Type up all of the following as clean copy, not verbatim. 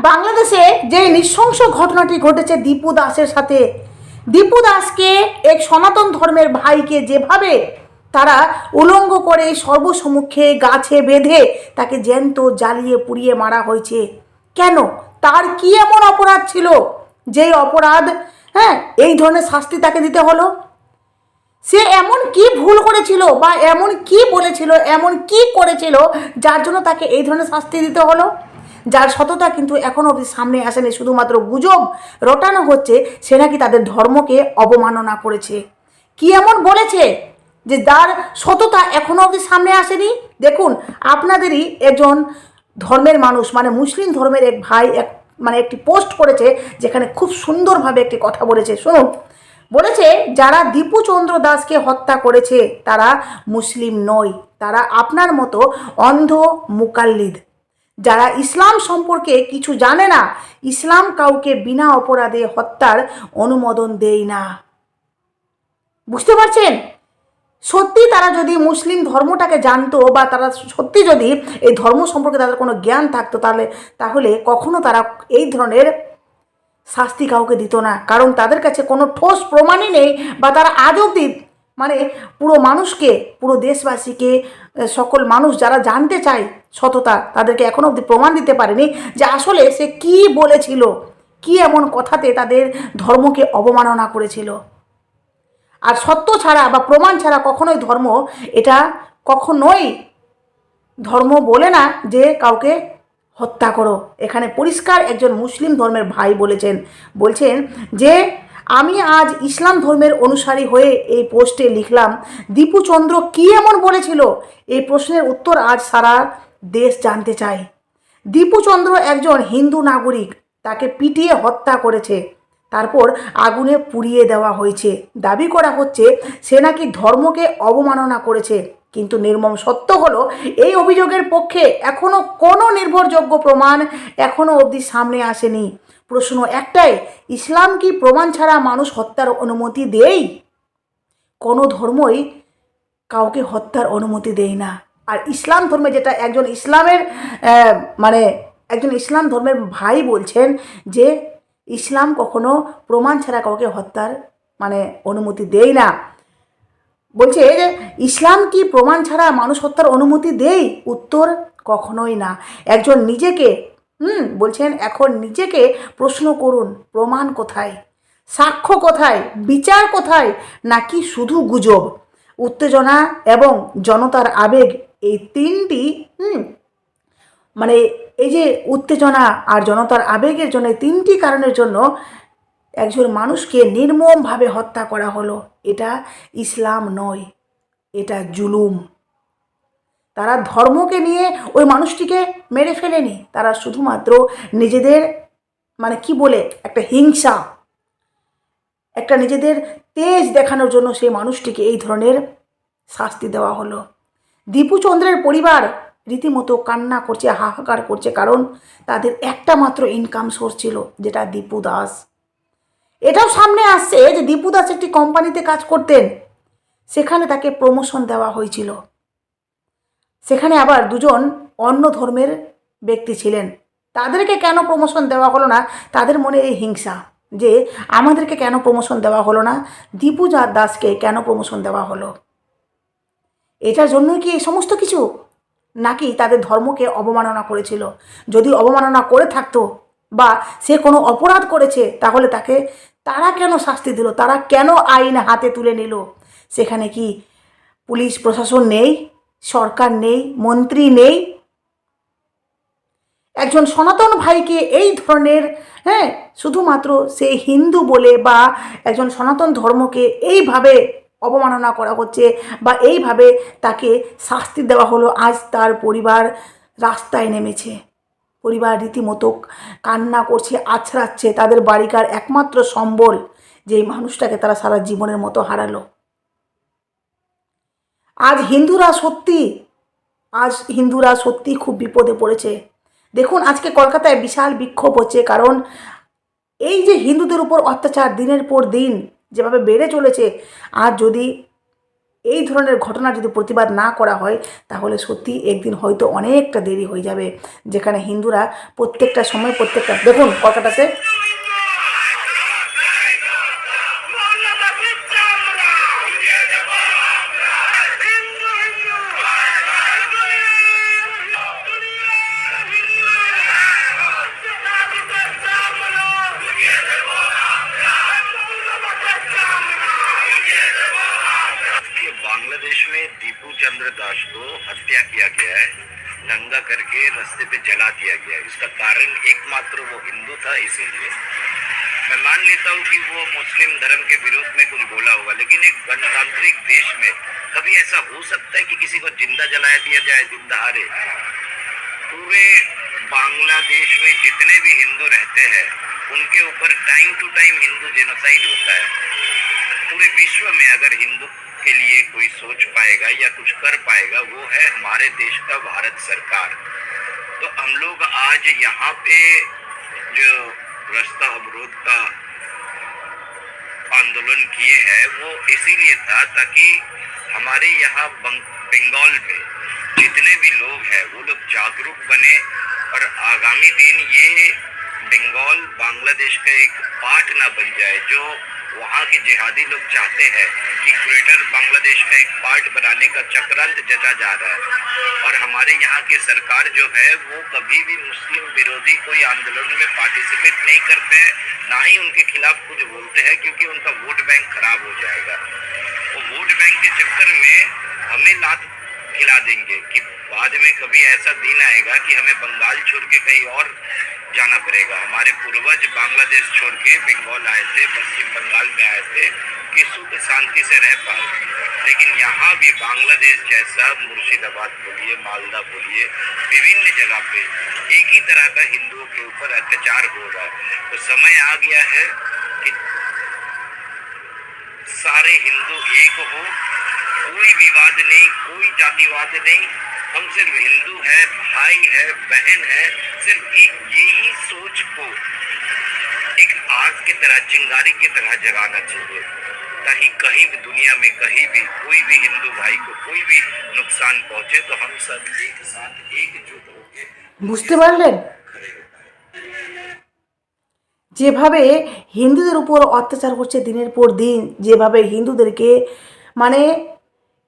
বাংলাদেশে যে নৃশংস ঘটনাটি ঘটেছে দীপু দাসের সাথে, দীপু দাসকে এক সনাতন ধর্মের ভাইকে যেভাবে তারা উলঙ্গ করে সর্বসম্মুখে গাছে বেঁধে তাকে জ্যান্ত জ্বালিয়ে পুড়িয়ে মারা হয়েছে। কেন? তার কি এমন অপরাধ ছিল যেই অপরাধ এই ধরনের শাস্তি তাকে দিতে হলো? সে এমন কি ভুল করেছিল বা এমন কি বলেছিল, এমন কি করেছিল যার জন্য তাকে এই ধরনের শাস্তি দিতে হলো? যার সততা কিন্তু এখনও অবধি সামনে আসেনি, শুধুমাত্র গুজব রটানো হচ্ছে সে নাকি তাদের ধর্মকে অবমাননা করেছে। কি এমন বলেছে যে যার সততা এখনও অবধি সামনে আসেনি? দেখুন, আপনাদেরই একজন ধর্মের মানুষ মানে মুসলিম ধর্মের এক ভাই একটি পোস্ট করেছে, যেখানে খুব সুন্দরভাবে একটি কথা বলেছে। শুনুন, বলেছে যারা দীপু চন্দ্র দাসকে হত্যা করেছে তারা মুসলিম নয়, তারা আপনার মতো অন্ধ মুকাল্লিদ, যারা ইসলাম সম্পর্কে কিছু জানে না। ইসলাম কাউকে বিনা অপরাধে হত্যার অনুমোদন দেয় না। বুঝতে পারছেন? সত্যি তারা যদি মুসলিম ধর্মটাকে জানতো বা তারা সত্যি যদি এই ধর্ম সম্পর্কে তাদের কোনো জ্ঞান থাকতো তাহলে কখনো তারা এই ধরনের শাস্তি কাউকে দিত না। কারণ তাদের কাছে কোনো ঠোস প্রমাণই নেই, বা তারা আজ অবধি পুরো মানুষকে, পুরো দেশবাসীকে, সকল মানুষ যারা জানতে চায় সততা, তাদেরকে এখনও অবধি প্রমাণ দিতে পারেনি যে আসলে সে কি বলেছিল, কি এমন কথাতে তাদের ধর্মকে অবমাননা করেছিল। আর সত্য ছাড়া বা প্রমাণ ছাড়া কখনোই কখনোই ধর্ম বলে না যে কাউকে হত্যা করো। এখানে পরিষ্কার একজন মুসলিম ধর্মের ভাই বলছেন যে আমি আজ ইসলাম ধর্মের অনুসারী হয়ে এই পোস্টে লিখলাম, দীপু চন্দ্র কী এমন বলেছিল? এই প্রশ্নের উত্তর আজ সারা দেশ জানতে চায়। দীপু চন্দ্র একজন হিন্দু নাগরিক, তাকে পিটিয়ে হত্যা করেছে, তারপর আগুনে পুড়িয়ে দেওয়া হয়েছে। দাবি করা হচ্ছে সে নাকি ধর্মকে অবমাননা করেছে, কিন্তু নির্মম সত্য হলো এই অভিযোগের পক্ষে এখনও কোনো নির্ভরযোগ্য প্রমাণ এখনও অবধি সামনে আসেনি। প্রশ্ন একটাই, ইসলাম কি প্রমাণ ছাড়া মানুষ হত্যার অনুমতি দেয়? কোনো ধর্মই কাউকে হত্যার অনুমতি দেয় না। আর ইসলাম ধর্মে যেটা একজন ইসলাম ধর্মের ভাই বলছেন যে ইসলাম কখনো প্রমাণ ছাড়া কাউকে হত্যার অনুমতি দেয় না। বলছে যে ইসলাম কি প্রমাণ ছাড়া মানুষ হত্যার অনুমতি দেয়? উত্তর, কখনোই না। একজন নিজেকে বলছেন এখন নিজেকে প্রশ্ন করুন, প্রমাণ কোথায়, সাক্ষ্য কোথায়, বিচার কোথায়, নাকি শুধু গুজব? উত্তেজনা এবং জনতার আবেগ, এই তিনটি এই যে উত্তেজনা আর জনতার আবেগের জন্য, তিনটি কারণের জন্য একজন মানুষকে নির্মমভাবে হত্যা করা হলো। এটা ইসলাম নয়, এটা জুলুম। তারা ধর্মকে নিয়ে ওই মানুষটিকে মেরে ফেলেনি, তারা শুধুমাত্র নিজেদের একটা হিংসা, একটা নিজেদের তেজ দেখানোর জন্য সেই মানুষটিকে এই ধরনের শাস্তি দেওয়া হলো। দীপু চন্দ্রের পরিবার রীতিমতো কান্না করছে, হাহাকার করছে, কারণ তাদের একটা মাত্র ইনকাম সোর্স ছিল, যেটা দীপু দাস। এটাও সামনে আসছে যে দীপু দাস একটি কোম্পানিতে কাজ করতেন, সেখানে তাকে প্রমোশন দেওয়া হয়েছিল। সেখানে আবার দুজন অন্য ধর্মের ব্যক্তি ছিলেন, তাদেরকে কেন প্রমোশন দেওয়া হলো না? তাদের মনে এই হিংসা যে আমাদেরকে কেন প্রমোশন দেওয়া হলো না, দীপু দাসকে কেন প্রমোশন দেওয়া হলো? এটার জন্যই কি এই সমস্ত কিছু, নাকি তাদের ধর্মকে অবমাননা করেছিল? যদি অবমাননা করে থাকতো বা সে কোনো অপরাধ করেছে, তাহলে তারা কেন শাস্তি দিল? তারা কেন আইন হাতে তুলে নিল? সেখানে কি পুলিশ প্রশাসন নেই, সরকার নেই, মন্ত্রী নেই? একজন সনাতন ভাইকে এই ধরনের শুধুমাত্র সে হিন্দু বলে বা একজন সনাতন ধর্মকে এইভাবে অবমাননা করা হচ্ছে বা এইভাবে তাকে শাস্তি দেওয়া হলো। আজ তার পরিবার রাস্তায় নেমেছে, পরিবার রীতিমতো কান্না করছে, আছড়াচ্ছে তাদের বাড়িকার একমাত্র সম্বল, যে মানুষটাকে তারা সারা জীবনের মতো হারালো। আজ হিন্দুরা সত্যি খুব বিপদে পড়েছে। দেখুন, আজকে কলকাতায় বিশাল বিক্ষোভ হচ্ছে, কারণ এই যে হিন্দুদের উপর অত্যাচার দিনের পর দিন যেভাবে বেড়ে চলেছে, আর যদি এই ধরনের ঘটনা যদি প্রতিবাদ না করা হয় তাহলে সত্যি একদিন হয়তো অনেকটা দেরি হয়ে যাবে, যেখানে হিন্দুরা প্রত্যেকটা সময় প্রত্যেকটা, দেখুন কলকাতাতে बांग्लादेश में दीपू चंद्र दास को हत्या किया गया है, नंगा करके रास्ते पे जला दिया गया है। इसका कारण एकमात्र वो हिंदू था, इसीलिए मैं मान लेता हूँ कि वो मुस्लिम धर्म के विरोध में कुछ बोला होगा, लेकिन एक गणतांत्रिक देश में कभी ऐसा हो सकता है कि किसी को जिंदा जलाया दिया जाए, दिन दहाड़े? पूरे बांग्लादेश में जितने भी हिंदू रहते हैं उनके ऊपर time to time Hindu genocide होता है। पूरे विश्व में अगर हिंदू के लिए कोई सोच पाएगा या कुछ कर पाएगा वो है हमारे देश का भारत सरकार। तो हम लोग आज यहाँ पे जो रास्ता अवरोध का आंदोलन किए हैं वो इसीलिए था ताकि हमारे यहाँ बंगाल में जितने भी लोग हैं वो लोग जागरूक बने और आगामी दिन ये बंगाल बांग्लादेश का एक पार्ट ना बन जाए, जो वहाँ के जिहादी लोग चाहते हैं कि ग्रेटर बांग्लादेश का एक पार्ट बनाने का चक्रांत जचा जा रहा है। और हमारे यहाँ की सरकार जो है वो कभी भी मुस्लिम विरोधी कोई आंदोलन में पार्टिसिपेट नहीं करते हैं, ना ही उनके खिलाफ कुछ बोलते हैं, क्योंकि उनका वोट बैंक खराब हो जाएगा। वो वोट बैंक के चक्कर में हमें लात खिला देंगे कि बाद में कभी ऐसा दिन आएगा कि हमें बंगाल छोड़ के कहीं और जाना पड़ेगा। हमारे पूर्वज बांग्लादेश छोड़ के बंगाल आए थे, पश्चिम बंगाल में आए थे कि सुख शांति से रह पाए, लेकिन यहाँ भी बांग्लादेश जैसा मुर्शिदाबाद बोलिए, मालदा बोलिए, विभिन्न जगह पे एक ही तरह का हिंदुओं के ऊपर अत्याचार हो रहा है। तो समय आ गया है कि सारे हिंदू एक हो, कोई विवाद नहीं, कोई जातिवाद नहीं, हम सिर्फ हिंदू है, भाई है, बहन है। सिर्फ यही सोच को एक आग की तरह, चिंगारी की तरह जगाना चाहिए, ताकि कहीं भी दुनिया में कहीं भी कोई भी हिंदू भाई को कोई भी नुकसान पहुंचे तो हम सब एक साथ एकजुट होकर বুঝতে পারলেন যেভাবে হিন্দুদের উপর অত্যাচার হচ্ছে দিনের পর দিন, যেভাবে হিন্দুদেরকে মানে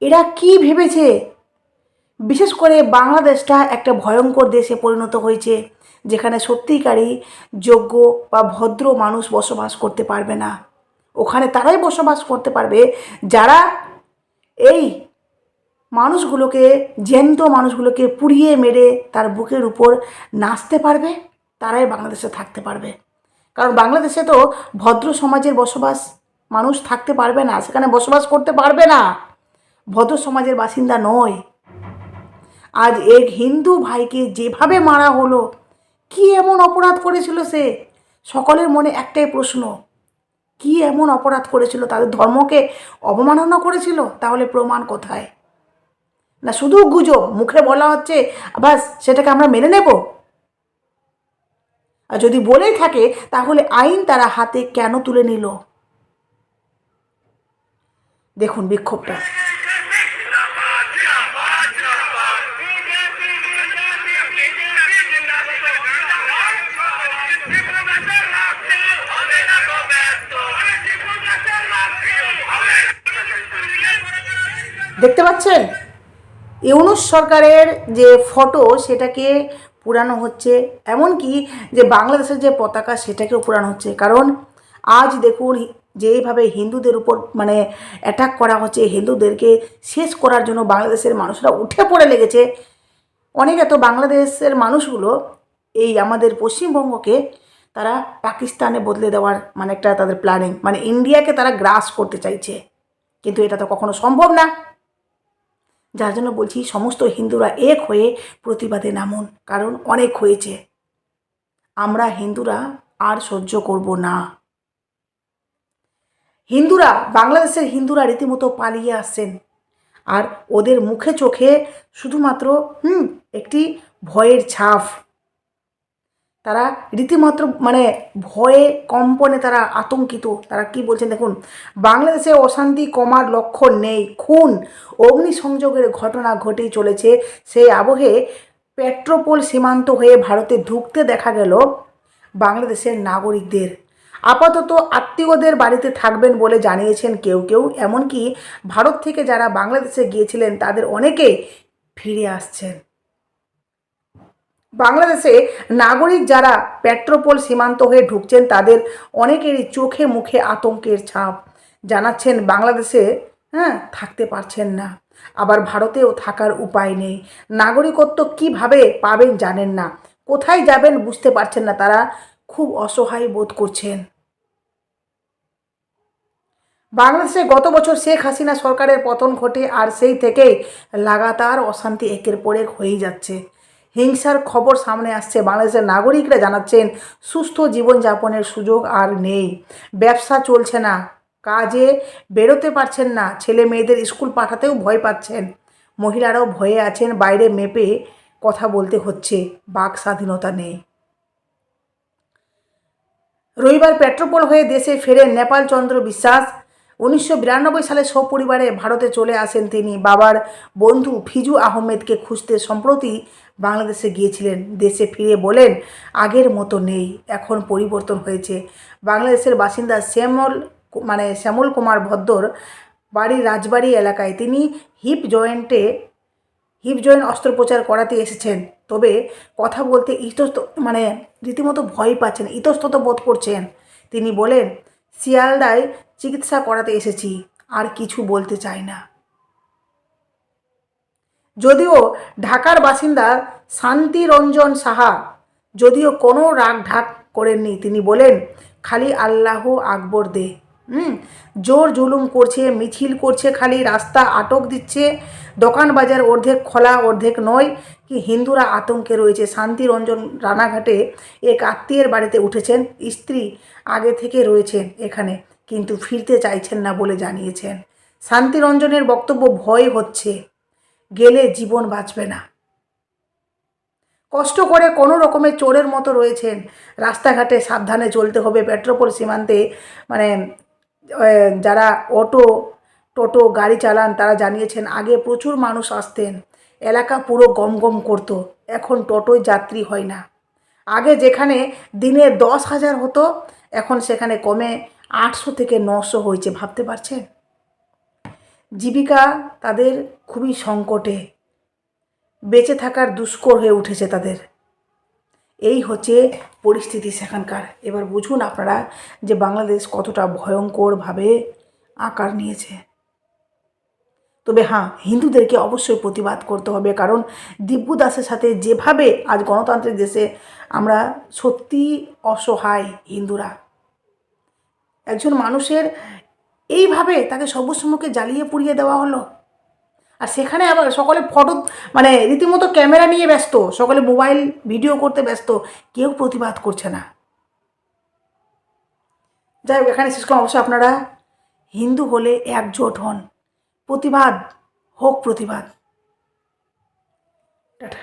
এরা কি ভেবেছে, বিশেষ করে বাংলাদেশটা একটা ভয়ঙ্কর দেশে পরিণত হয়েছে, যেখানে সত্যিকারই যোগ্য বা ভদ্র মানুষ বসবাস করতে পারবে না। ওখানে তারাই বসবাস করতে পারবে যারা এই মানুষগুলোকে, জ্যান্ত মানুষগুলোকে পুড়িয়ে মেরে তার বুকের উপর নাচতে পারবে, তারাই বাংলাদেশে থাকতে পারবে। কারণ বাংলাদেশে তো ভদ্র সমাজের বসবাস মানুষ থাকতে পারবে না, সেখানে বসবাস করতে পারবে না, ভদ্র সমাজের বাসিন্দা নয়। আজ এক হিন্দু ভাইকে যেভাবে মারা হলো, কি এমন অপরাধ করেছিল সে? সকলের মনে একটাই প্রশ্ন, কি এমন অপরাধ করেছিল? তাদের ধর্মকে অবমাননা করেছিল? তাহলে প্রমাণ কোথায়? না শুধু গুজব, মুখে বলা হচ্ছে, বাস সেটাকে আমরা মেনে নেব? আর যদি বলেই থাকে তাহলে আইন তারা হাতে কেন তুলে নিল? দেখুন বিক্ষোভটা। দেখতে পাচ্ছেন ইউনূস সরকারের যে ফটো সেটাকে পুরানো হচ্ছে, এমনকি যে বাংলাদেশের যে পতাকা সেটাকেও পুরানো হচ্ছে। কারণ আজ দেখুন যেভাবে হিন্দুদের উপর মানে অ্যাটাক করা হচ্ছে, হিন্দুদেরকে শেষ করার জন্য বাংলাদেশের মানুষরা উঠে পড়ে লেগেছে। অনেকে তো বাংলাদেশের মানুষগুলো এই আমাদের পশ্চিমবঙ্গকে তারা পাকিস্তানে বদলে দেওয়ার মানে একটা তাদের প্ল্যানিং, মানে ইন্ডিয়াকে তারা গ্রাস করতে চাইছে, কিন্তু এটা তো কখনো সম্ভব না। যার জন্য বলছি সমস্ত হিন্দুরা এক হয়ে প্রতিবাদে নামুন, কারণ অনেক হয়েছে। আমরা হিন্দুরা আর সহ্য করব না। হিন্দুরা, বাংলাদেশের হিন্দুরা রীতিমতো পালিয়ে আসছেন, আর ওদের মুখে চোখে শুধুমাত্র একটি ভয়ের ছাপ। তারা রীতিমাত্র মানে ভয়ে কম্পনে তারা আতঙ্কিত। তারা কি বলছেন দেখুন, বাংলাদেশে অশান্তি কমার লক্ষণ নেই, খুন অগ্নিসংযোগের ঘটনা ঘটেই চলেছে। সেই আবহে পেট্রোপোল সীমান্ত হয়ে ভারতে ঢুকতে দেখা গেল বাংলাদেশের নাগরিকদের। আপাতত আত্মীয়দের বাড়িতে থাকবেন বলে জানিয়েছেন কেউ কেউ। এমনকি ভারত থেকে যারা বাংলাদেশে গিয়েছিলেন তাদের অনেকে ফিরে আসছেন। বাংলাদেশে নাগরিক যারা পেট্রোপোল সীমান্ত হয়ে ঢুকছেন তাদের অনেকেরই চোখে মুখে আতঙ্কের ছাপ। জানাচ্ছেন বাংলাদেশে থাকতে পারছেন না, আবার ভারতেও থাকার উপায় নেই। নাগরিকত্ব কিভাবে পাবেন জানেন না, কোথায় যাবেন বুঝতে পারছেন না, তারা খুব অসহায় বোধ করছেন। বাংলাদেশে গত বছর শেখ হাসিনা সরকারের পতন ঘটে, আর সেই থেকেই লাগাতার অশান্তি একের পর এক হয়েই যাচ্ছে। হিংসার খবর সামনে আসছে। বাংলাদেশের নাগরিকরা জানাচ্ছেন সুস্থ জীবনযাপনের সুযোগ আর নেই, ব্যবসা চলছে না, কাজে বেরোতে পারছেন না, ছেলে মেয়েদের স্কুল পাঠাতেও ভয় পাচ্ছেন, মহিলারাও ভয়ে আছেন, বাইরে মেপে কথা বলতে হচ্ছে, বাক স্বাধীনতা নেই। রবিবার পেট্রোপোল হয়ে দেশে ফেরেন নেপাল চন্দ্র বিশ্বাস। 1992 সালে সপরিবারে ভারতে চলে আসেন তিনি। বাবার বন্ধু ফিজু আহমেদকে খুঁজতে সম্প্রতি বাংলাদেশে গিয়েছিলেন। দেশে ফিরে বলেন, আগের মতো নেই, এখন পরিবর্তন হয়েছে। বাংলাদেশের বাসিন্দা শ্যামল কুমার ভদ্দর বাড়ি রাজবাড়ি এলাকায়। তিনি হিপ জয়েন্ট অস্ত্রোপচার করাতে এসেছেন, তবে কথা বলতে রীতিমতো ভয় পাচ্ছেন, ইতস্তত বোধ করছেন। তিনি বলেন, শিয়ালদায় চিকিৎসা করাতে এসেছি, আর কিছু বলতে চাই না। যদিও ঢাকার বাসিন্দা শান্তিরঞ্জন সাহা যদিও কোনো রাগ ঢাক করেননি। তিনি বলেন, খালি আল্লাহ আকবর দে। জোর জুলুম করছে, মিছিল করছে, খালি রাস্তা আটক দিচ্ছে, দোকান বাজার অর্ধেক খোলা অর্ধেক নয়, কি হিন্দুরা আতঙ্কে রয়েছে। শান্তিরঞ্জন রানাঘাটে এক আত্মীয়ের বাড়িতে উঠেছেন, স্ত্রী আগে থেকে রয়েছেন এখানে, কিন্তু ফিরতে চাইছেন না বলে জানিয়েছেন। শান্তিরঞ্জনের বক্তব্য, ভয় হচ্ছে, গেলে জীবন বাঁচবে না, কষ্ট করে কোনো রকমে চোরের মতো রয়েছেন, রাস্তাঘাটে সাবধানে চলতে হবে। পেট্রোপোল সীমান্তে যারা টোটো গাড়ি চালান তারা জানিয়েছেন, আগে প্রচুর মানুষ আসতেন, এলাকা পুরো গমগম করতো, এখন টোটোয় যাত্রী হয় না। আগে যেখানে দিনে 10,000 হতো, এখন সেখানে কমে 800 থেকে 900 হয়েছে। ভাবতে পারছেন? জীবিকা তাদের খুবই সংকটে, বেঁচে থাকার দুষ্কর হয়ে উঠেছে তাদের। এই হচ্ছে পরিস্থিতি সেখানকার। এবার বুঝুন আপনারা যে বাংলাদেশ কতটা ভয়ঙ্করভাবে আকার নিয়েছে। তবে হ্যাঁ, হিন্দুদেরকে অবশ্যই প্রতিবাদ করতে হবে, কারণ দিব্যু দাসের সাথে যেভাবে আজ গণতান্ত্রিক দেশে আমরা সত্যি অসহায় হিন্দুরা, একজন মানুষের এইভাবে তাকে সবুজ সম্মুখে জ্বালিয়ে পুড়িয়ে দেওয়া হলো, আর সেখানে আবার সকলে ফটো রীতিমতো ক্যামেরা নিয়ে ব্যস্ত, সকলে মোবাইল ভিডিও করতে ব্যস্ত, কেউ প্রতিবাদ করছে না। যাই হোক, এখানে শেষ করে অবশ্যই আপনারা হিন্দু হলে একজোট হন, প্রতিবাদ হোক, প্রতিবাদ। টাটা।